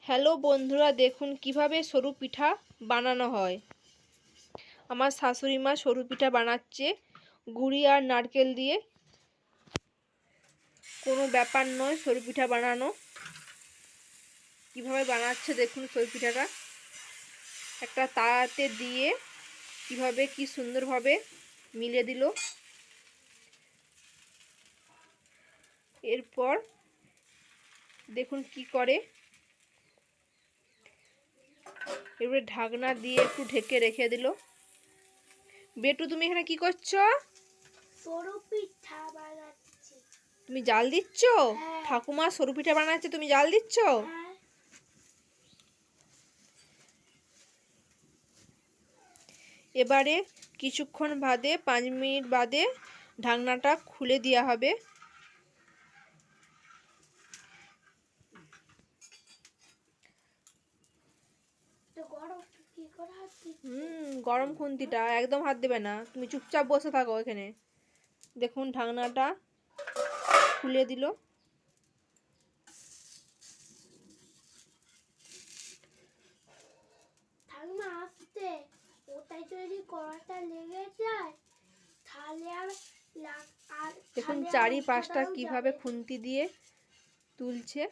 Hello বন্ধুরা, দেখুন কিভাবে সরু পিঠা বানানো হয়। আমার শাশুড়ি মা সরু পিঠা বানাচ্ছে গুড়ি আর নারকেল দিয়ে। কোনো ব্যাপার নয় সরু পিঠা বানানো। কিভাবে বানাচ্ছে দেখুন সরু পিঠাটা। একটা তাওয়াতে দিয়ে কিভাবে কি সুন্দরভাবে মিলে দিল। এরপর দেখুন কি করে। এবারে ঢাকনা দিয়ে একটু ঢেকে রেখে দিল। বেটু, তুমি এখানে কি করছো? সরু পিঠা বানাচ্ছি। তুমি জাল দিচ্ছ? হ্যাঁ। ঠাকুমা সরু পিঠা বানাচ্ছে, তুমি জাল দিচ্ছ? হ্যাঁ। এবারে কিছুক্ষণ বাদে 5 মিনিট বাদে ঢাকনাটা খুলে দেওয়া হবে। গরম খুন্তিটা একদম হাত দেবে না, তুমি চুপচাপ বসে থাকো এখানে। দেখুন ঢাকনাটা খুলে দিল। ঠাকুমা আসতে, ওটাই যদি কড়াটা লেগে যায় তাহলে দেখুন চারিপাশটা কিভাবে খুন্তি দিয়ে তুলছে।